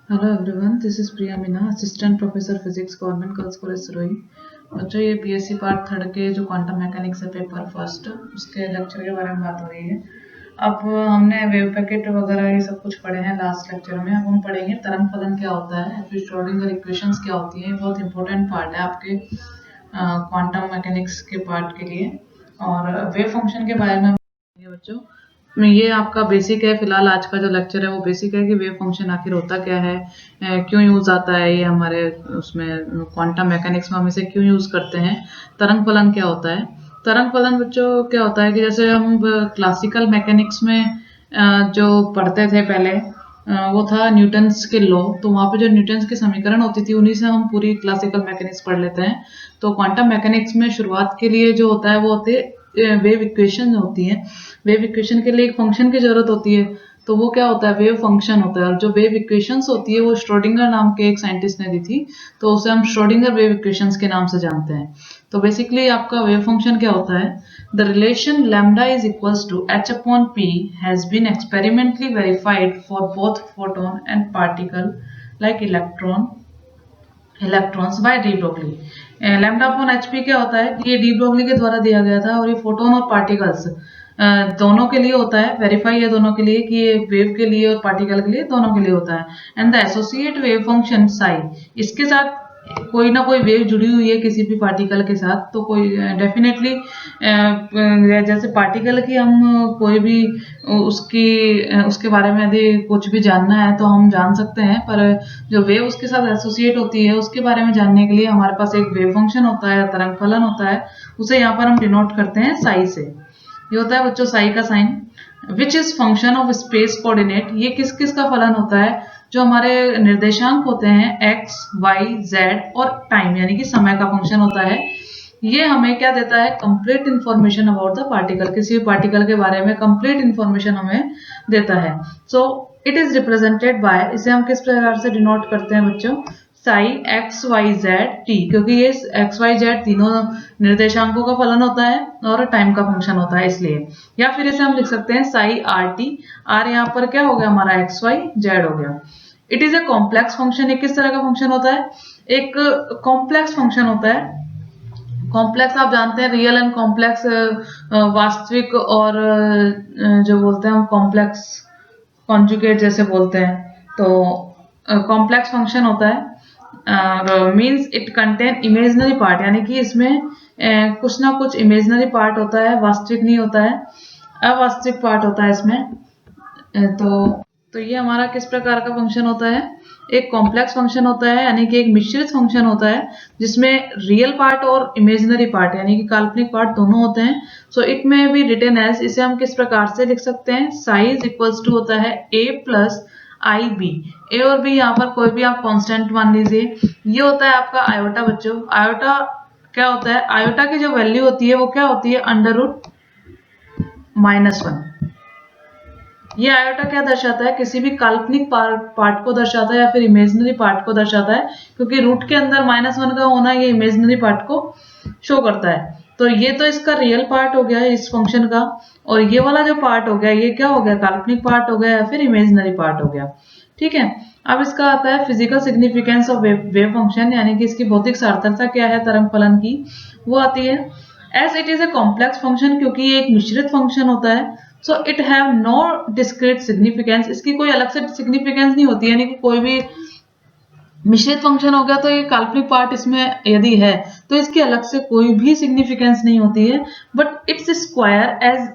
Hello everyone, this is Priya Meena, assistant professor physics, government girls college Sirohi. बच्चों, ये BSc part third के जो quantum mechanics है paper first, उसके लेक्चर के बारे में बात हो रही है। अब हमने वेव पैकेट वगैरह ये सब कुछ पढ़े हैं लास्ट लेक्चर में। अब हम पढ़ेंगे तरंग फलन क्या होता है, फिर श्रोडिंगर इक्वेशंस क्या होती है। ये बहुत इंपॉर्टेंट पार्ट है आपके क्वांटम मैकेनिक्स के पार्ट के लिए। और वेव फंक्शन के बारे में बच्चों ये आपका बेसिक है। फिलहाल आज का जो लेक्चर है वो बेसिक है कि वेव फंक्शन आखिर होता क्या है, क्यों यूज आता है ये हमारे उसमें क्वांटम मैकेनिक्स में हम इसे क्यों यूज करते हैं। तरंग फलन क्या होता है। तरंग फलन बच्चों क्या होता है कि जैसे हम क्लासिकल मैकेनिक्स में जो पढ़ते थे पहले, वो था न्यूटन्स के लॉ। तो वहाँ पे जो न्यूटन्स की समीकरण होती थी उन्हीं से हम पूरी क्लासिकल मैकेनिक्स पढ़ लेते हैं। तो क्वांटम मैकेनिक्स में शुरुआत के लिए जो होता है वो होते वेव इक्वेशन होती है। वेव इक्वेशन के लिए एक फंक्शन की जरूरत होती है, तो वो क्या होता है, वेव फंक्शन होता है। और जो वेव इक्वेशंस होती है वो श्रोडिंगर नाम के एक साइंटिस्ट ने दी थी, तो उसे हम श्रोडिंगर वेव इक्वेशंस के नाम से जानते हैं। तो बेसिकली आपका वेव फंक्शन क्या होता है, the relation lambda is equals to h upon p has been experimentally verified for both photon and particle like electrons by de Broglie. Lambda upon h p क्या होता है कि ये डी ब्रोगली के द्वारा दिया गया था, और ये फोटोन और पार्टिकल्स दोनों के लिए होता है। वेरीफाई है दोनों के लिए कि ये वेव के लिए और पार्टिकल के लिए दोनों के लिए होता है। And the associate wave function psi, इसके साथ कोई ना कोई वेव जुड़ी हुई है किसी भी पार्टिकल के साथ, तो कोई डेफिनेटली जैसे पार्टिकल की हम कोई भी उसके बारे में यदि कुछ भी जानना है तो हम जान सकते हैं, पर जो वेव उसके साथ एसोसिएट होती है उसके बारे में जानने के लिए हमारे पास एक वेव फंक्शन होता है, तरंग फलन होता है। उसे यहाँ पर हम डिनोट करते हैं साई से। ये होता है बच्चों साई का sign. Which is function of space coordinate, ये किस किस का फलन होता है, जो हमारे निर्देशांक होते हैं एक्स वाई जेड और टाइम यानी कि समय का फंक्शन होता है। ये हमें क्या देता है, complete information about the particle, किसी भी पार्टिकल के बारे में कंप्लीट इंफॉर्मेशन हमें देता है। So it is represented by, इसे हम किस प्रकार से डिनोट करते हैं बच्चों, psi x y z t, क्योंकि ये एक्स वाई जेड तीनों निर्देशांकों का फलन होता है और टाइम का फंक्शन होता है इसलिए। या फिर इसे हम लिख सकते हैं साई आर टी, आर यहाँ पर क्या हो गया हमारा एक्स वाई जेड हो गया। It is a complex function, एक किस तरह का फंक्शन होता है, एक कॉम्प्लेक्स फंक्शन होता है। कॉम्प्लेक्स आप जानते हैं, रियल एंड कॉम्प्लेक्स, वास्तविक और जो बोलते हैं हम कॉम्प्लेक्स कॉन्जुगेट जैसे बोलते हैं। तो कॉम्प्लेक्स फंक्शन होता है, means it contain imaginary part, यानी कि इसमें कुछ ना कुछ इमेजनरी पार्ट होता है, वास्तविक नहीं होता है, अवास्तविक पार्ट होता है इसमें। तो ये हमारा किस प्रकार का फंक्शन होता है, एक कॉम्प्लेक्स फंक्शन होता है, यानी कि एक मिश्रित फंक्शन होता है जिसमें रियल पार्ट और इमेजिनरी पार्ट यानी कि काल्पनिक पार्ट दोनों होते हैं। सो इट में बी रिटन एज, इसे हम किस प्रकार से लिख सकते हैं, साइज इक्वल्स टू होता है a प्लस आई बी। ए और बी यहाँ पर कोई भी आप कांस्टेंट मान लीजिए। ये होता है आपका आयोटा बच्चों। आयोटा क्या होता है, आयोटा की जो वैल्यू होती है वो क्या होती है, √-1। ये आयोटा क्या दर्शाता है, किसी भी काल्पनिक पार्ट को दर्शाता है या फिर इमेजिनरी पार्ट को दर्शाता है, क्योंकि रूट के अंदर -1 का होना ये इमेजिनरी पार्ट को शो करता है। तो ये तो इसका रियल पार्ट हो गया इस फंक्शन का, और ये वाला जो पार्ट हो गया ये क्या हो गया, काल्पनिक पार्ट हो गया या फिर इमेजिनरी पार्ट हो गया। ठीक है। अब इसका आता है physical significance of wave function, यानी कि इसकी भौतिक सार्थकता क्या है तरंग फलन की, वो आती है as it is a complex function, क्योंकि ये एक मिश्रित फंक्शन होता है। So it have no discrete significance, इसकी कोई अलग से सिग्निफिकेंस नहीं होती, यानी कि कोई भी मिश्रित फंक्शन हो गया तो ये काल्पनिक पार्ट इसमें यदि है तो इसकी अलग से कोई भी सिग्निफिकेंस नहीं होती है। But its square as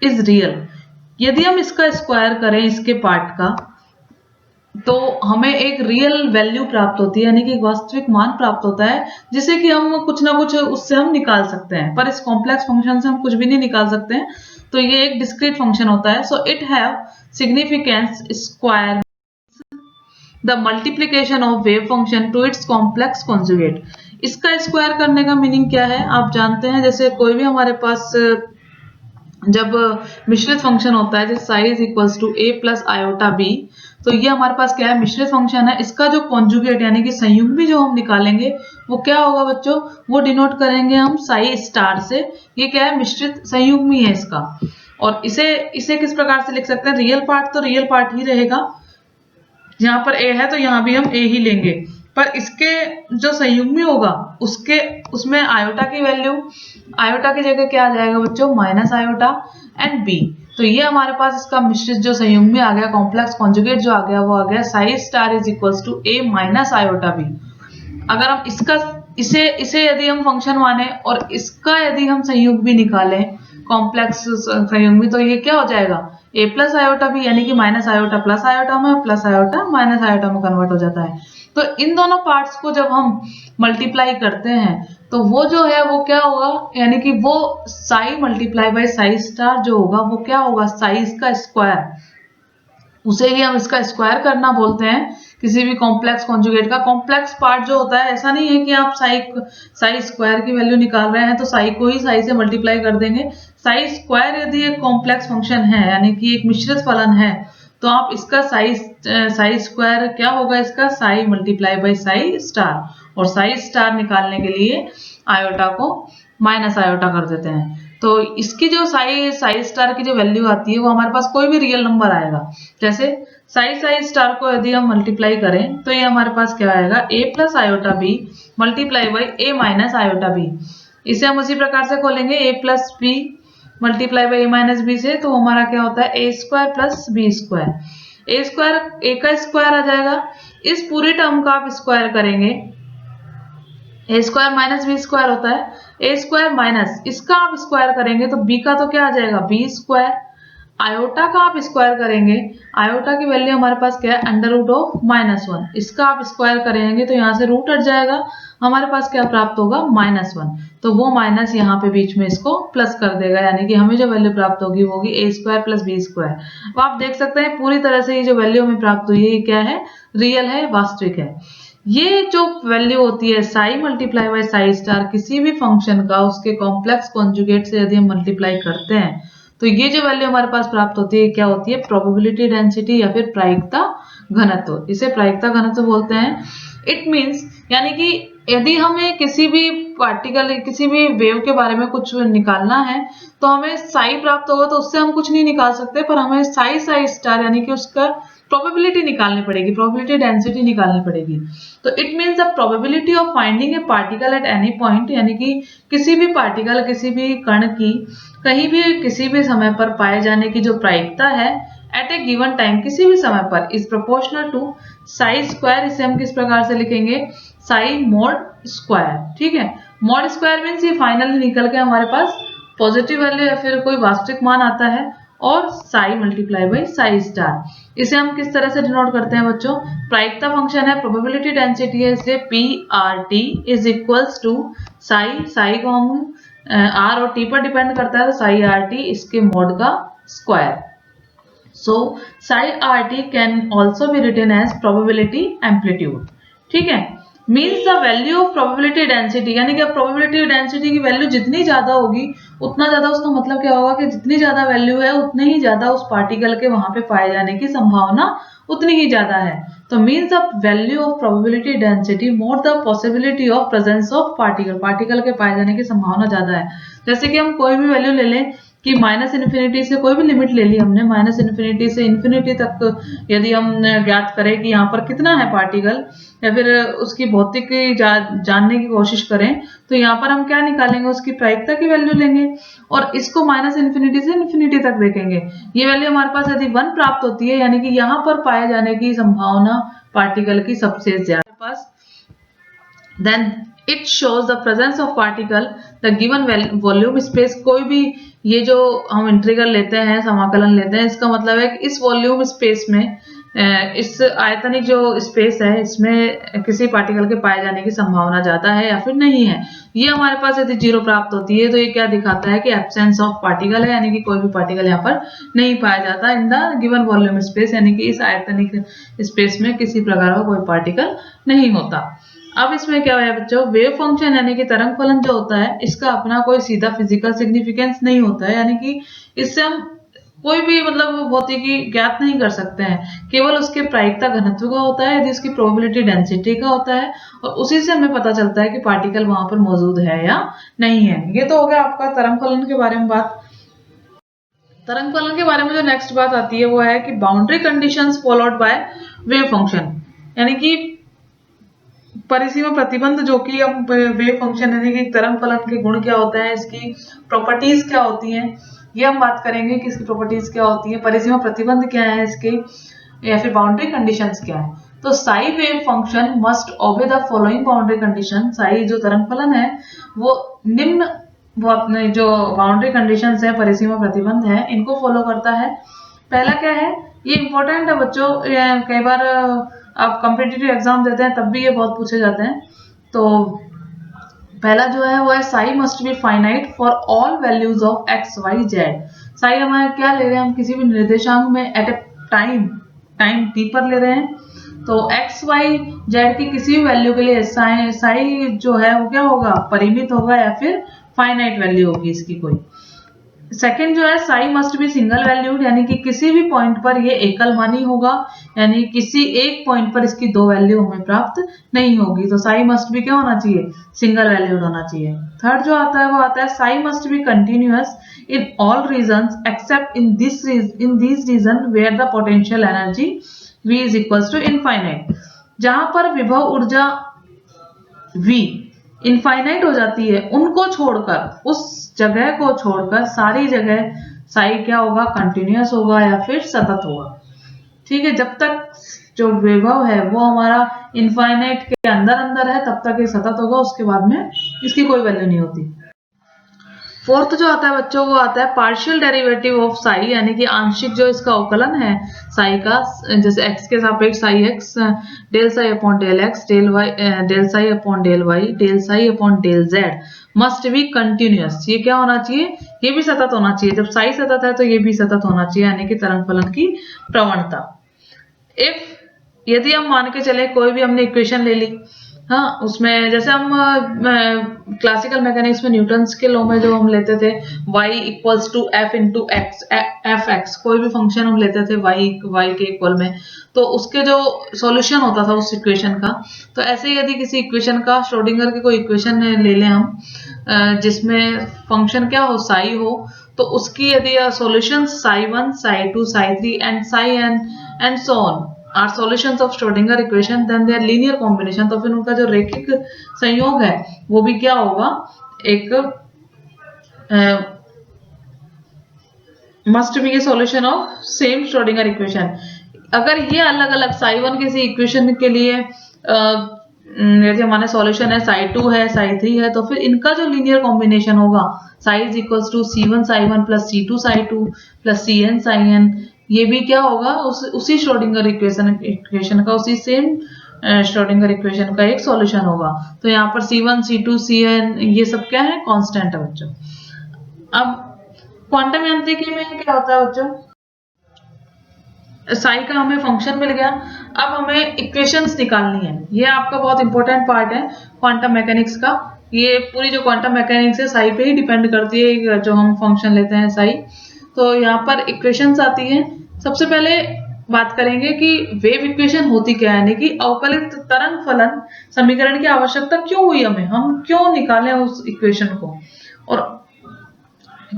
is real, यदि हम इसका स्क्वायर करें इसके पार्ट का तो हमें एक रियल वैल्यू प्राप्त होती है, यानी कि वास्तविक मान प्राप्त होता है, जिसे कि हम कुछ ना कुछ उससे हम निकाल सकते हैं। पर इस कॉम्प्लेक्स फंक्शन से हम कुछ भी नहीं निकाल सकते हैं, तो ये एक डिस्क्रीट फंक्शन होता है। So it have significance square the multiplication of wave function to its complex conjugate. इसका स्क्वायर करने का मीनिंग क्या है आप जानते हैं, जैसे कोई भी हमारे पास जब मिश्रित फंक्शन होता है जैसे psi is equals to a plus iota b, तो ये हमारे पास क्या है, मिश्रित फंक्शन है। इसका जो कॉन्जुगेट यानी कि संयुग्मी जो हम निकालेंगे वो क्या होगा बच्चों, वो डिनोट करेंगे हम साई स्टार से। ये क्या है, मिश्रित संयुग्मी है इसका। और इसे किस प्रकार से लिख सकते हैं, रियल पार्ट तो रियल पार्ट ही रहेगा, यहाँ पर ए है तो यहाँ भी हम ए ही लेंगे, पर इसके जो संयुग्मी होगा उसमें आयोटा की वैल्यू, आयोटा की जगह क्या आ जाएगा बच्चों, माइनस आयोटा एंड बी। तो ये हमारे पास इसका मिश्रित जो संयुग्मी आ गया, कॉम्प्लेक्स कॉन्जुगेट जो आ गया, वो आ गया psi star is equals to a minus iota b. अगर हम इसे यदि हम फंक्शन माने और इसका यदि हम संयुग भी निकालें, कॉम्प्लेक्स संयुग्मी, तो ये क्या हो जाएगा, ए प्लस आयोटा बी, यानी कि माइनस आयोटा प्लस आयोटा में, प्लस आयोटा माइनस आयोटा में कन्वर्ट हो जाता है। तो इन दोनों पार्ट्स को जब हम मल्टीप्लाई करते हैं तो वो जो है वो क्या होगा, यानी कि वो Sai multiply by Sai star जो होगा वो क्या होगा, साइज का स्क्वायर, उसे ही हम इसका स्क्वायर करना बोलते हैं। किसी भी कॉम्प्लेक्स कॉन्जुगेट का कॉम्प्लेक्स पार्ट जो होता है, ऐसा नहीं है कि आप साई स्क्वायर की वैल्यू निकाल रहे हैं तो साई को ही साई से मल्टीप्लाई कर देंगे। साई स्क्वायर यदि एक कॉम्प्लेक्स फंक्शन है, यानी कि एक मिश्रित फलन है, तो आप इसका साई स्क्वायर क्या होगा, इसका Sai multiply by Sai star, और साई स्टार निकालने के लिए आयोटा को माइनस आयोटा कर देते हैं। तो इसकी जो साई स्टार की जो वैल्यू आती है वो हमारे पास कोई भी रियल नंबर आएगा। जैसे साई स्टार को यदि हम मल्टीप्लाई करें तो ये हमारे पास क्या आएगा, a plus iota b multiply by a minus iota b. इसे हम उसी प्रकार से खोलेंगे, a plus b multiply by a minus b से, तो हमारा क्या होता है, a square plus b square. A square, a का स्क्वायर आ जाएगा, इस पूरी टर्म का आप स्क्वायर करेंगे, ए स्क्वायर माइनस बी स्क्वायर होता है, ए स्क्वायर माइनस इसका आप स्क्वायर करेंगे तो बी का तो क्या आ जाएगा, बी स्क्वायर। आयोटा का आप स्क्वायर करेंगे, आयोटा की वैल्यू हमारे पास क्या है, अंडर रूट ऑफ -1, इसका आप स्क्वायर करेंगे तो यहाँ से रूट हट जाएगा, हमारे पास क्या प्राप्त होगा, -1। तो वो माइनस यहाँ पे बीच में इसको प्लस कर देगा, यानी कि हमें जो वैल्यू प्राप्त होगी वो होगी ए स्क्वायर प्लस बी स्क्वायर। अब आप देख सकते हैं पूरी तरह से ये जो वैल्यू हमें प्राप्त हुई है ये क्या है, रियल है, वास्तविक है। ये जो वैल्यू होती है Sai multiply by Sai star, किसी भी फंक्शन का उसके कॉम्प्लेक्स कॉन्जुगेट से यदि हम मल्टीप्लाई करते हैं तो ये जो वैल्यू हमारे पास प्राप्त होती है क्या होती है, प्रोबेबिलिटी डेंसिटी या फिर प्रायिकता घनत्व, इसे प्रायिकता घनत्व बोलते हैं। इट मीन्स, यानी कि यदि हमें किसी भी पार्टिकल, किसी भी वेव के बारे में कुछ निकालना है तो हमें साई प्राप्त होगा, तो उससे हम कुछ नहीं निकाल सकते, पर हमें साई स्टार यानी कि उसका प्रोबेबिलिटी निकालनी पड़ेगी, प्रोबेबिलिटी डेंसिटी निकालनी पड़ेगी। तो it means the probability of finding A particle at any point, यानी कि किसी भी पार्टिकल, किसी भी कण की कहीं भी किसी भी समय पर पाए जाने की जो प्रायिकता है एट ए गिवन टाइम, किसी भी समय पर, is proportional to psi square. इसे हम किस प्रकार से लिखेंगे, साई मॉड स्क्वायर। ठीक है, मॉड स्क्वायर मीन्स ये फाइनली निकल के हमारे पास पॉजिटिव वैल्यू या फिर कोई वास्तविक मान आता है, और Sai multiply by Sai star. इसे हम किस तरह से डिनोट करते हैं बच्चों, प्रायिकता फंक्शन है, प्रोबेबिलिटी डेंसिटी है, इसलिए P R T is equals to psi को हम आर और टी पर डिपेंड करता है, तो साई आर टी इसके मोड का square. So psi R T can also be written as probability amplitude. ठीक है, means the value of probability density, यानी कि प्रोबेबिलिटी डेंसिटी की वैल्यू जितनी ज्यादा होगी उतना ज्यादा, उसका मतलब क्या होगा कि जितनी ज्यादा वैल्यू है उतने ही ज्यादा उस पार्टिकल के वहां पे पाए जाने की संभावना उतनी ही ज्यादा है। तो means the value of probability density more the possibility of presence of particle, particle के पाए जाने की संभावना ज्यादा है। जैसे कि हम कोई भी वैल्यू ले लें कि -∞ से कोई भी लिमिट ले ली हमने, -∞ से इन्फिनिटी तक यदि हम ज्ञात करें कि यहाँ पर कितना है पार्टिकल, या फिर उसकी भौतिक जानने की कोशिश करें, तो यहाँ पर हम क्या निकालेंगे, उसकी प्रायिकता की वैल्यू लेंगे और इसको -∞ से इन्फिनिटी तक देखेंगे। ये वैल्यू हमारे पास यदि 1 प्राप्त होती है, यानी कि यहाँ पर पाए जाने की संभावना पार्टिकल की सबसे ज्यादा पास, then it shows the presence of particle the given volume space। कोई भी ये जो हम इंटीग्रल लेते हैं, समाकलन लेते हैं, इसका मतलब है कि इस वॉल्यूम स्पेस में, इस आयतनिक जो स्पेस है इसमें किसी पार्टिकल के पाए जाने की संभावना ज्यादा है या फिर नहीं है। ये हमारे पास यदि 0 प्राप्त होती है तो ये क्या दिखाता है कि एब्सेंस ऑफ पार्टिकल है, यानी कि कोई भी पार्टिकल यहाँ पर नहीं पाया जाता in the given volume space, यानी कि इस आयतनिक स्पेस में किसी प्रकार का कोई पार्टिकल नहीं होता। अब इसमें क्या है बच्चों, वेव फंक्शन यानी कि तरंग फलन जो होता है इसका अपना कोई सीधा फिजिकल सिग्निफिकेंस नहीं होता है, यानी कि इससे हम कोई भी मतलब भौतिकी ज्ञात नहीं कर सकते हैं, केवल उसके प्रायिकता घनत्व का होता है, यदि उसकी प्रोबेबिलिटी डेंसिटी का होता है, और उसी से हमें पता चलता है कि पार्टिकल वहां पर मौजूद है या नहीं है। ये तो हो गया आपका तरंग फलन के बारे में बात। तरंग फलन के बारे में जो नेक्स्ट बात आती है वो है कि boundary conditions followed by wave function, यानी कि परिसीमा प्रतिबंध, जो कि हम वेव फंक्शन यानी कि तरंग फलन के गुण क्या होते हैं, इसकी प्रॉपर्टीज क्या होती हैं, ये हम बात करेंगे कि इसकी प्रॉपर्टीज क्या होती है, परिसीमा प्रतिबंध क्या है इसके, या फिर बाउंड्री कंडीशंस क्या है। तो Sai wave function must obey the following boundary condition. Sai जो तरंग फलन है वो निम्न, वो अपने जो बाउंड्री कंडीशंस है, परिसीमा प्रतिबंध है, इनको फॉलो करता है। पहला क्या है, ये इंपॉर्टेंट है बच्चों, कई बार आप कॉम्पिटिटिव एग्जाम देते हैं तब भी ये बहुत पूछे जाते हैं। तो पहला जो है वो है psi must be finite for all values of x y z. Psi हमारे क्या ले रहे हैं, हम किसी भी निर्देशांक में एट ए टाइम टी पर ले रहे हैं। तो एक्स वाई जेड की किसी भी वैल्यू के लिए साई जो है वो क्या होगा, परिमित होगा या फिर फाइनाइट वैल्यू होगी इसकी कोई। सेकेंड जो है psi must B single valued, यानी कि किसी भी पॉइंट पर ये एकल मानी होगा, यानी किसी एक पॉइंट पर इसकी दो वैल्यू हमें प्राप्त नहीं होगी। तो साई मस्ट बी क्या होना चाहिए, सिंगल वैल्यूड होना चाहिए। थर्ड जो आता है वो आता है psi must be continuous in all regions except in this region where the potential energy V is equals to infinite. जहां पर विभव ऊर्जा V इनफाइनाइट हो जाती है, उनको छोड़कर, उस जगह को छोड़कर सारी जगह साई क्या होगा, कंटिन्यूअस होगा या फिर सतत होगा। ठीक है, जब तक जो विभव है वो हमारा इनफाइनाइट के अंदर है तब तक ये सतत होगा, उसके बाद में इसकी कोई वैल्यू नहीं होती। फोर्थ जो आता है बच्चों वो आता है पार्शियल डेरिवेटिव ऑफ साई, यानी कि आंशिक जो इसका अवकलन है साई का, जैसे x के सापेक्ष psi x, del psi upon del x, del psi upon del y, del psi upon del z must be continuous. ये क्या होना चाहिए, ये भी सतत होना चाहिए। जब साई सतत है तो ये भी सतत होना चाहिए, यानी कि तरंग फलन की प्रवणता। इफ यदि हम मान के चले कोई भी हमने इक्वेशन ले ली, हाँ, उसमें जैसे हम क्लासिकल मैकेनिक्स में न्यूटन्स के लॉ में जो हम लेते थे y equals to f into x, f x, कोई भी फंक्शन हम लेते थे y के इक्वल में, तो उसके जो सॉल्यूशन होता था उस इक्वेशन का, तो ऐसे ही यदि किसी इक्वेशन का, श्रोडिंगर की कोई इक्वेशन ले लें हम जिसमें फंक्शन क्या हो, साई हो, तो उसकी यदि solution psi 1, psi 2, psi 3 and psi and so on are solutions of Schrodinger equation, then they are linear combination. तो फिर उनका जो रैखिक संयोग है वो भी क्या होगा, एक must be A solution of same Schrodinger equation. अगर ये अलग अलग साई 1 किसी इक्वेशन के लिए यदि हमारे सॉल्यूशन है साई 2 है, साई 3 है, तो फिर इनका जो लीनियर कॉम्बिनेशन होगा psi is equals to C1 psi 1 plus C2 psi 2 plus Cn psi n, ये भी क्या होगा, उसी श्रोडिंगर इक्वेशन का, उसी सेम श्रोडिंगर इक्वेशन का एक सॉल्यूशन होगा। तो यहाँ पर C1 C2 Cn ये सब क्या है, कांस्टेंट है बच्चों। अब क्वांटम यांत्रिकी में क्या होता है बच्चों, साई का हमें फंक्शन मिल गया, अब हमें इक्वेशंस निकालनी है। ये आपका बहुत इंपॉर्टेंट पार्ट है क्वांटम मैकेनिक्स का। ये पूरी जो क्वांटम मैकेनिक्स है साई पे ही डिपेंड करती है, जो हम फंक्शन लेते हैं साई। तो यहाँ पर इक्वेशंस आती हैं। सबसे पहले बात करेंगे कि वेव इक्वेशन होती क्या है, यानी कि अवकलित तरंग फलन समीकरण की आवश्यकता क्यों हुई हमें, हम क्यों निकालें उस इक्वेशन को, और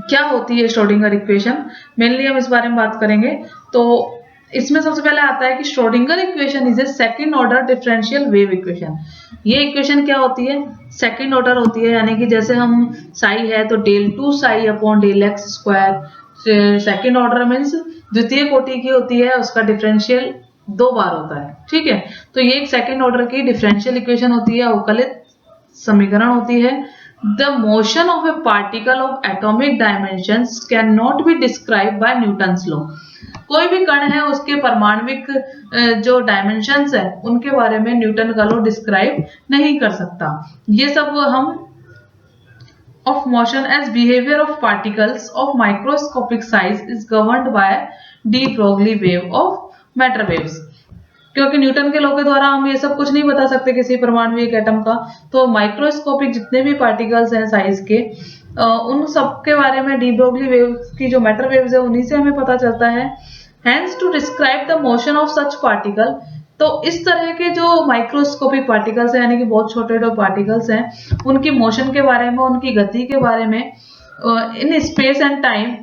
क्या होती है श्रोडिंगर इक्वेशन, मेनली हम इस बारे में बात करेंगे। तो इसमें सबसे पहले आता है कि Schrodinger equation is a second order differential wave equation. ये इक्वेशन क्या होती है, सेकंड ऑर्डर होती है, यानी कि जैसे हम साई है तो del 2 psi upon del x square, second order means द्वितीय कोटि की होती है, उसका डिफरेंशियल 2 बार होता है। ठीक है, तो ये एक सेकंड ऑर्डर की डिफरेंशियल इक्वेशन होती है, अवकलित समीकरण होती है। The motion of A particle of atomic dimensions can not be describe by Newton's law. कोई भी कण है उसके परमाणविक जो डायमेंशंस है उनके बारे में न्यूटन का लॉ डिस्क्राइब नहीं कर सकता। ये सब हम of motion as behavior of particles of microscopic size is governed by de Broglie wave of matter waves। क्योंकि न्यूटन के लॉ के द्वारा हम ये सब कुछ नहीं बता सकते किसी परमाणु एटम का, तो माइक्रोस्कोपिक जितने भी पार्टिकल्स हैं साइज के, उन सब के बारे में डी ब्रोगली वेव्स की जो मैटर वेव्स है उन्हीं से हमें पता चलता है। Hence to describe the motion of such particle, तो इस तरह के जो माइक्रोस्कोपिक पार्टिकल्स हैं, यानी कि बहुत छोटे जो पार्टिकल्स हैं, उनकी मोशन के बारे में, उनकी गति के बारे में in space and time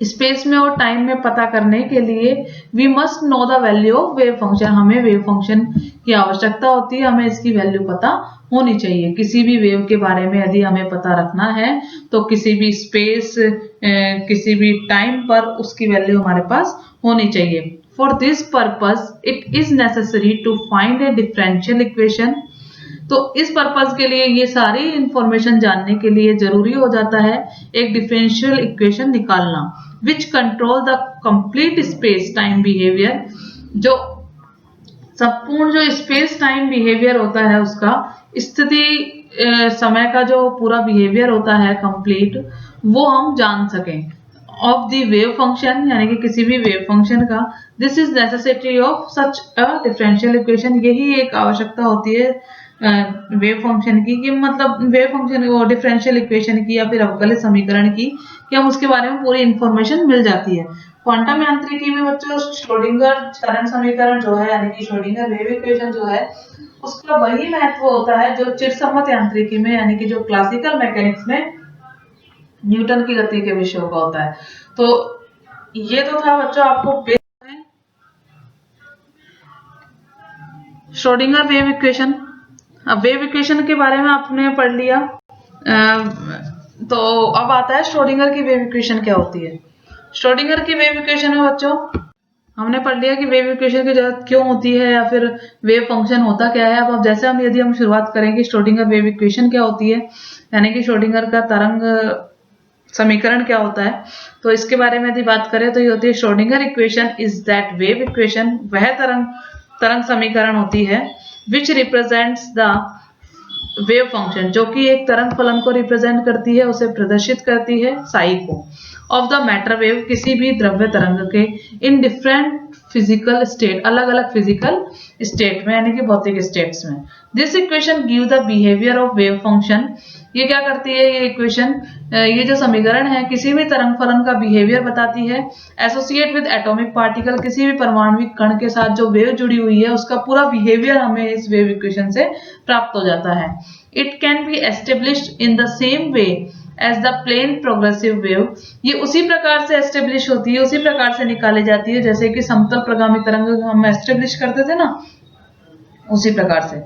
space में और टाइम में पता करने के लिए we must know the value of wave function, हमें वेव फंक्शन की आवश्यकता होती है, हमें इसकी वैल्यू पता होनी चाहिए। किसी भी वेव के बारे में यदि हमें पता रखना है तो किसी भी स्पेस किसी भी टाइम पर उसकी वैल्यू हमारे पास होनी चाहिए। For this purpose it is necessary to find a differential equation. तो इस पर्पस के लिए, ये सारी इंफॉर्मेशन जानने के लिए जरूरी हो जाता है एक डिफरेंशियल इक्वेशन निकालना which control the complete space time behaviour. जो संपूर्ण जो स्पेस टाइम बिहेवियर होता है उसका स्थिति समय का जो पूरा बिहेवियर होता है कंप्लीट, वो हम जान सकें ऑफ द वेव फंक्शन, यानी कि किसी भी वेव फंक्शन का। This is necessity of such a differential equation. यही एक आवश्यकता होती है वेव फंक्शन की, कि मतलब वेव फंक्शन वो डिफरेंशियल इक्वेशन की या फिर अवकलित समीकरण की, कि हम उसके बारे में पूरी इंफॉर्मेशन मिल जाती है। क्वांटम यांत्रिकी में बच्चों श्रोडिंगर तरंग समीकरण जो है, यानी कि श्रोडिंगर वेव इक्वेशन जो है, उसका वही महत्व होता है जो चिरसम्मत यांत्रिकी में, यानी कि जो क्लासिकल मैकेनिक्स में न्यूटन की गति के विषयों का होता है। तो ये तो था बच्चों आपको श्रोडिंगर वेव इक्वेशन। अब वेव इक्वेशन के बारे में आपने पढ़ लिया, तो अब आता है श्रोडिंगर की वेव इक्वेशन क्या होती है। श्रोडिंगर की वेव इक्वेशन में बच्चों हमने पढ़ लिया कि वेव इक्वेशन की जरूरत क्यों होती है या फिर वेव फंक्शन होता क्या है। अब जैसे यदि हम शुरुआत करेंगे श्रोडिंगर वेव इक्वेशन क्या होती है, यानी कि श्रोडिंगर का तरंग समीकरण क्या होता है, तो इसके बारे में यदि बात करें तो ये होती है Schrodinger equation is that wave equation, वह तरंग समीकरण होती है विच रिप्रेजेंट्स द वेव फंक्शन, जो कि एक तरंग फलन को रिप्रेजेंट करती है, उसे प्रदर्शित करती है साई को, ऑफ द मैटर वेव, किसी भी द्रव्य तरंग के, इन डिफरेंट फिजिकल स्टेट, अलग अलग फिजिकल स्टेट में, यानी कि भौतिक स्टेट्स में। This equation give the behaviour of wave function. ये क्या करती है ये इक्वेशन, ये जो समीकरण है किसी भी तरंग फलन का बिहेवियर बताती है। एसोसिएट विद एटॉमिक पार्टिकल, किसी भी परमाणुविक कण के साथ जो वेव जुड़ी हुई है उसका पूरा बिहेवियर हमें इस वेव इक्वेशन से प्राप्त हो जाता है। It can be established in the same way as the plane progressive wave. ये उसी प्रकार से एस्टेब्लिश होती है, उसी प्रकार से निकाली जाती है जैसे कि समतल प्रगामी तरंग हम एस्टेब्लिश करते थे ना, उसी प्रकार से।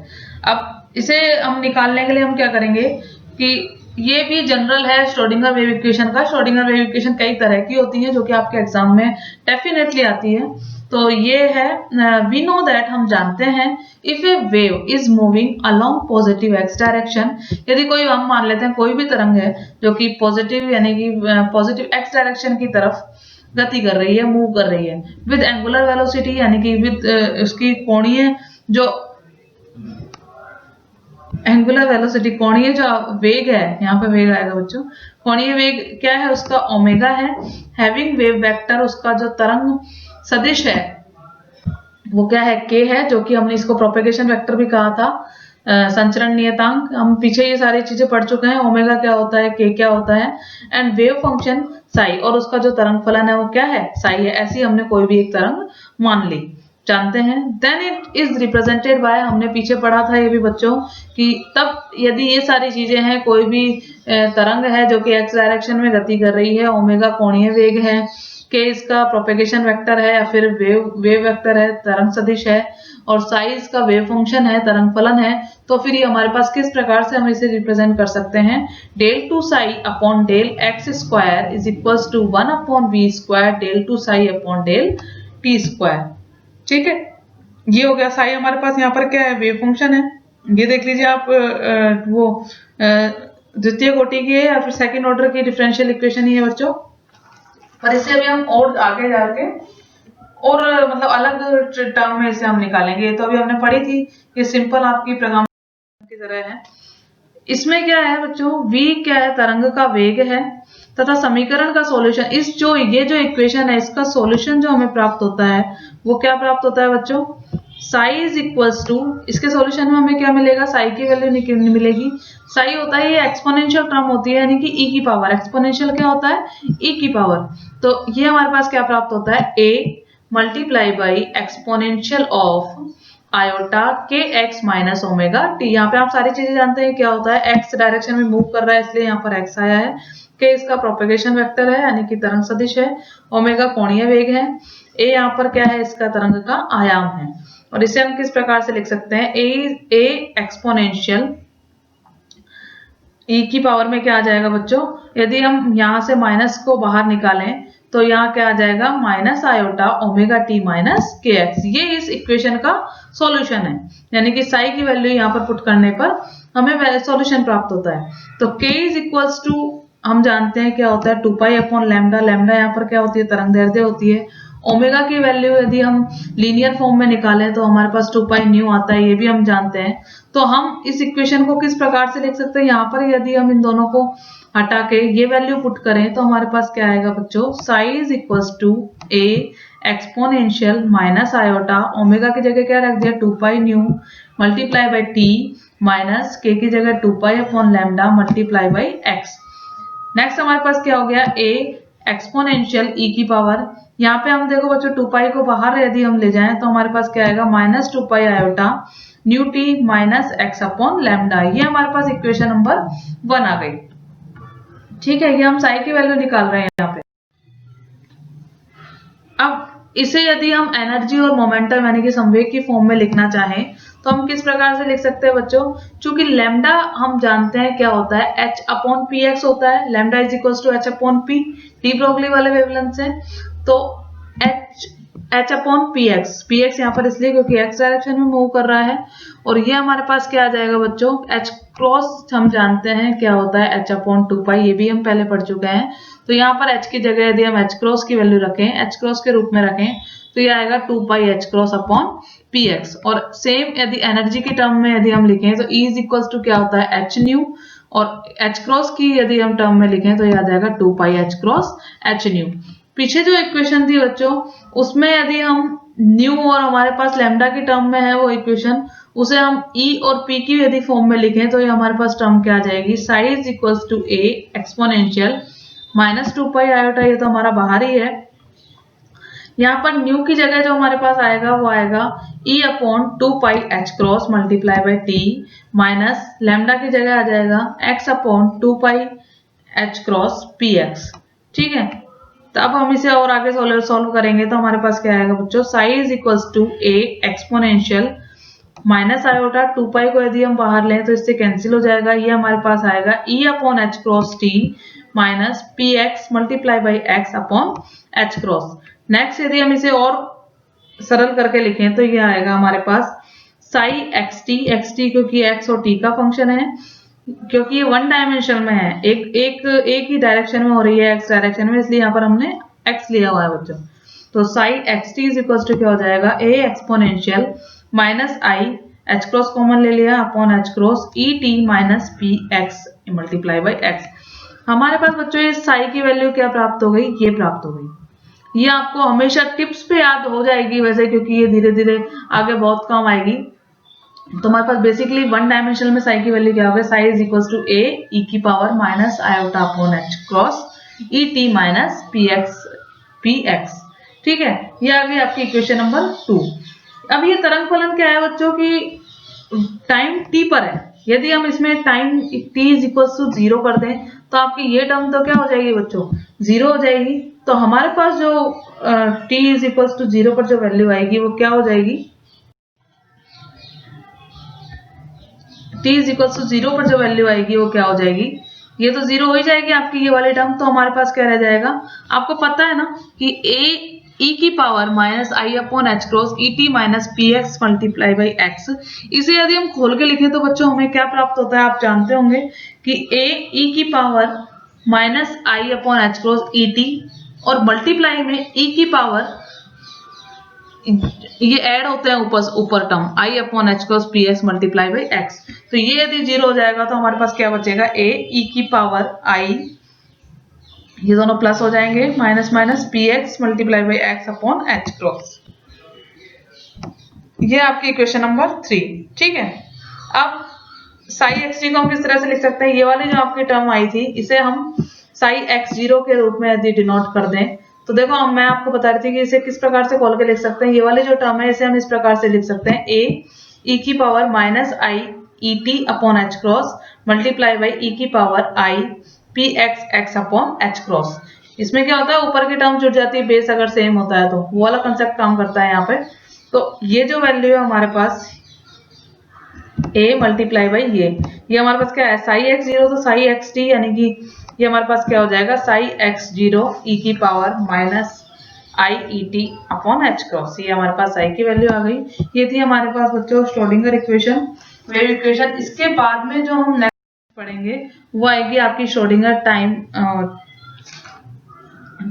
अब इसे हम निकालने के लिए हम क्या करेंगे कि ये भी जनरल है श्रोडिंगर वेव इक्वेशन का। श्रोडिंगर वेव इक्वेशन कई तरह की होती है जो कि आपके एग्जाम में डेफिनेटली आती है। तो ये है वी नो दैट, हम जानते हैं if A wave is moving along positive x direction, यदि कोई, हम मान लेते हैं कोई भी तरंग है जो कि पॉजिटिव यानी कि पॉजिटिव एक्स डायरेक्शन की तरफ गति कर रही है, मूव कर रही है, विद एंगुलर वेलोसिटी, यानी कि विद उसकी कोणीय जो एंगुलर वेलोसिटी, कोणीय जो वेग है, यहाँ पे वेग आएगा बच्चों, कोणीय वेग क्या है उसका ओमेगा है। हैविंग वेव वेक्टर, उसका जो तरंग सदिश है वो क्या है, के है, जो कि हमने इसको प्रोपेगेशन वेक्टर भी कहा था। संचरण नियतांक हम पीछे ये सारी चीजें पढ़ चुके हैं, ओमेगा क्या होता है, के क्या होता है, एंड वेव फंक्शन साई, और उसका जो तरंग फलन है वो क्या है, साई है। ऐसी हमने कोई भी एक तरंग मान ली, जानते हैं। Then it is represented by, हमने पीछे पढ़ा था ये भी बच्चों कि तब यदि ये सारी चीजें हैं, कोई भी तरंग है जो कि एक्स डायरेक्शन में गति कर रही है, ओमेगा कोणीय वेग है, के इसका प्रोपेगेशन वेक्टर है या फिर वेव वेक्टर है, तरंग सदिश है, और साइज का वेव फंक्शन है, तरंग फलन है, तो फिर ये हमारे पास किस प्रकार से हम इसे रिप्रेजेंट कर सकते हैं, del two psi upon del x square is equals to 1 upon v square del two psi upon del t square. ठीक है, ये हो गया। साई हमारे पास यहाँ पर क्या है, वेव फंक्शन है। ये देख लीजिए आप, वो द्वितीय कोटि की है या फिर सेकंड ऑर्डर की डिफरेंशियल इक्वेशन ही है बच्चों, पर इसे अभी हम और आगे जाके और मतलब अलग टर्म में इसे हम निकालेंगे। तो अभी हमने पढ़ी थी, ये सिंपल आपकी प्रगाम की तरह है। इसमें क्या है बच्चों, v क्या है, तरंग का वेग है, तथा समीकरण का सॉल्यूशन, इस जो ये जो इक्वेशन है इसका सॉल्यूशन जो हमें प्राप्त होता है वो क्या प्राप्त होता है बच्चों, साई इज इक्वल्स टू, इसके सॉल्यूशन में हमें क्या मिलेगा, साई की वैल्यू मिलेगी। साई होता है, ये एक्सपोनेंशियल टर्म होती है, यानी कि e की पावर, एक्सपोनेंशियल क्या होता है, e की पावर। तो ये हमारे पास क्या प्राप्त होता है, a multiply by exponential of iota के एक्स माइनस ओमेगा टी। यहाँ पे आप सारी चीजें जानते हैं क्या होता है, एक्स डायरेक्शन में मूव कर रहा है इसलिए यहाँ पर एक्स आया है, के इसका प्रोपेगेशन वेक्टर है यानी कि तरंग सदिश है, ओमेगा कोणीय वेग है, ए यहाँ पर क्या है इसका तरंग का आयाम है। और इसे हम किस प्रकार से लिख सकते हैं, ए एक्सपोनेंशियल ई की पावर में क्या आ जाएगा बच्चों, यदि हम यहाँ से माइनस को बाहर निकालें तो यहाँ क्या आ जाएगा minus iota omega T minus के एक्स। ये इस इक्वेशन का सॉल्यूशन है, यानी कि साई की वैल्यू यहाँ पर पुट करने पर हमें सॉल्यूशन प्राप्त होता है। तो k इज इक्वल्स टू हम जानते हैं क्या होता है 2 पाई अपॉन लैम्डा। लैम्डा यहाँ पर क्या होती है, तरंग दैर्ध्य होती है। ओमेगा की वैल्यू यदि हम लीनियर फॉर्म में निकालें तो हमारे पास 2 पाई न्यू आता है, ये भी हम जानते हैं। तो हम इस इक्वेशन को किस प्रकार से लिख सकते हैं, यहाँ पर यदि हम इन दोनों को हटा के ये वैल्यू पुट करें तो हमारे पास क्या आएगा बच्चों, psi is equals to a exponential minus iota, omega की जगह क्या रख दिया 2 pi nu multiply by t minus k की जगह 2 pi upon lambda multiply by x. Next हमारे पास क्या हो गया, ए एक्सपोनेंशियल ई की पावर, यहाँ पे हम देखो बच्चों 2 पाई को बाहर यदि हम ले जाएं तो हमारे पास क्या आएगा minus 2 pi iota new T minus x upon lambda. ये हमारे पास इक्वेशन नंबर 1 आ गई। ठीक है, ये हम साई की वैल्यू निकाल रहे हैं यहाँ पे। अब इसे यदि हम एनर्जी और मोमेंटम यानी कि संवेग की फॉर्म में लिखना चाहें तो हम किस प्रकार से लिख सकते हैं बच्चों, चूंकि लैम्डा हम जानते हैं क्या होता है h अपॉन पी एक्स होता है, lambda is equal to h upon p, de Broglie वाले वेवलेंथ से। तो h अपॉन पी एक्स यहाँ पर इसलिए क्योंकि x डायरेक्शन में मूव कर रहा है। और ये हमारे पास क्या आ जाएगा बच्चों, h क्रॉस हम जानते हैं क्या होता है h अपॉन 2 पाई, ये भी हम पहले पढ़ चुके हैं। तो यहाँ पर h की जगह यदि हम h क्रॉस की वैल्यू रखें, h क्रॉस के रूप में रखें तो ये आएगा 2 पाई h cross upon P x. और सेम यदि एनर्जी की टर्म में यदि हम लिखें तो E इज इक्वल्स टू क्या होता है h न्यू, और h क्रॉस की यदि हम टर्म में लिखें तो ये आ जाएगा 2 पाई h क्रॉस h न्यू। पीछे जो इक्वेशन थी बच्चों उसमें यदि हम न्यू और हमारे पास लैम्डा की टर्म में है वो इक्वेशन, उसे हम E और P की यदि फॉर्म में लिखें तो ये हमारे पास टर्म क्या आ जाएगी, psi is equals to A exponential minus 2 pi iota, ये तो हमारा बाहर ही है। यहाँ पर न्यू की जगह जो हमारे पास आएगा वो आएगा E upon 2 pi h cross multiply by t minus lambda की जगह आ जाएगा x अपॉन 2 पाई h क्रॉस पी एक्स। ठीक है, तो अब हम इसे और आगे सॉल्व करेंगे तो हमारे पास क्या आएगा बच्चों, psi is equals to A exponential minus iota 2 pi को यदि हम बाहर लें तो इससे कैंसिल हो जाएगा, ये हमारे पास आएगा E upon h cross T minus p x multiply by x upon h cross. Next यदि हम इसे और सरल करके लिखें तो ये आएगा हमारे पास साई एक्स टी क्योंकि x और t का फंक्शन है, क्योंकि ये 1 डायमेंशन में है, एक ही डायरेक्शन में हो रही है x डायरेक्शन में, इसलिए यहाँ पर हमने x लिया हुआ है बच्चों। तो psi x t is equal to क्या हो जाएगा, a exponential minus i h cross common ले लिया upon h cross E t minus p x multiply by x. हमारे पास बच्चों ये साई की वैल्यू क्या प्राप्त हो गई, ये प्राप्त हो गई। ये आपको हमेशा टिप्स पे याद हो जाएगी वैसे, क्योंकि ये धीरे धीरे आगे बहुत काम आएगी। तो हमारे पास बेसिकली 1 डायमेंशनल में साई की वैल्यू क्या होगा, साई इज इक्वल टू ए ई की power minus iota upon h cross ई टी माइनस पी एक्स। ठीक है, ये आ गई आपकी इक्वेशन नंबर 2। अब ये तरंग फलन क्या है बच्चों की टाइम t पर है, यदि हम इसमें time t is equal to 0 कर दें तो आपकी ये टर्म तो क्या हो जाएगी बच्चों, 0 हो जाएगी। तो हमारे पास जो t इज इक्वल टू 0 पर जो वैल्यू आएगी वो क्या हो जाएगी, t इज इक्वल टू 0 पर जो वैल्यू आएगी वो क्या हो जाएगी, ये तो 0 हो ही जाएगी आपकी ये वाली टर्म। तो हमारे पास क्या रह जाएगा, आपको पता है ना कि a e की power minus i upon h cross E t minus p x multiply by x. इसे यदि हम खोल के लिखें तो बच्चों हमें क्या प्राप्त होता है, आप जानते होंगे कि a e की power minus i upon h cross E t और मल्टीप्लाई में e की पावर, ये ऐड होते हैं ऊपर term i upon h cross p x multiply by x. तो ये यदि 0 हो जाएगा तो हमारे पास क्या बचेगा, a e की पावर i, ये दोनों प्लस हो जाएंगे, minus minus p x multiply by x upon h cross. ये आपकी इक्वेशन नंबर 3। ठीक है, अब साई एक्स टी को हम किस तरह से लिख सकते हैं, ये वाली जो आपकी टर्म आई थी इसे हम साई एक्स जीरो के रूप में यदि डिनोट कर दें तो देखो मैं आपको बता रही थी कि इसे किस प्रकार से खोल के लिख सकते हैं। ये वाली जो टर्म है इसे हम इस प्रकार से लिख सकते हैं, a e की power minus i e t upon h cross multiply by e की power i P x upon h cross. इसमें क्या होता है, ऊपर की टर्म जुड़ जाती है, बेस अगर सेम होता है तो वो वाला कंसेप्ट काम करता है यहाँ पे। तो ये जो वैल्यू है हमारे पास a मल्टीप्लाई बाई ये हमारे पास क्या है, साई एक्स जीरो तो साई एक्स टी, यानी कि ये हमारे पास क्या हो जाएगा, साई एक्स जीरो ई की power minus i e t upon h cross. ये हमारे पास आई की वैल्यू आ गई। ये थी हमारे पास बच्चों श्रोडिंगर इक्वेशन, वेव इक्वेशन। इसके बाद में जो हम नेक्स्ट पढ़ेंगे वो आएगी आपकी Schrodinger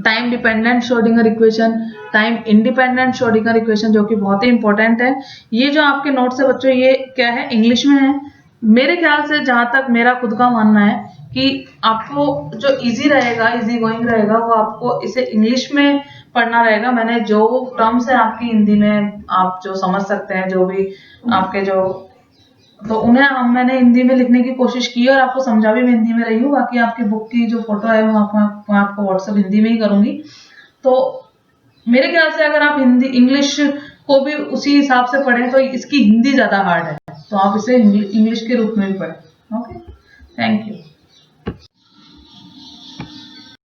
time dependent Schrodinger equation, time independent Schrodinger equation, जो कि बहुत ही इंपॉर्टेंट है। ये जो आपके नोट्स है बच्चों, ये क्या है, इंग्लिश में है। मेरे ख्याल से जहां तक मेरा खुद का मानना है कि आपको जो इजी रहेगा, इजी गोइंग रहेगा, वो आपको इसे इंग्लिश में पढ़ना रहेगा। मैंने जो टर्म्स है आपकी हिंदी में आप जो समझ सकते हैं, जो भी आपके जो, तो उन्हें मैंने हिंदी में लिखने की कोशिश की और आपको समझा भी मैं हिंदी में रही हूँ। बाकी आपकी बुक की जो फोटो है वो आपको व्हाट्सएप हिंदी में ही करूंगी। तो मेरे ख्याल से अगर आप हिंदी इंग्लिश को भी उसी हिसाब से पढ़ें तो इसकी हिंदी ज्यादा हार्ड है, तो आप इसे इंग्लिश के रूप में भी पढ़ें। Okay, thank you.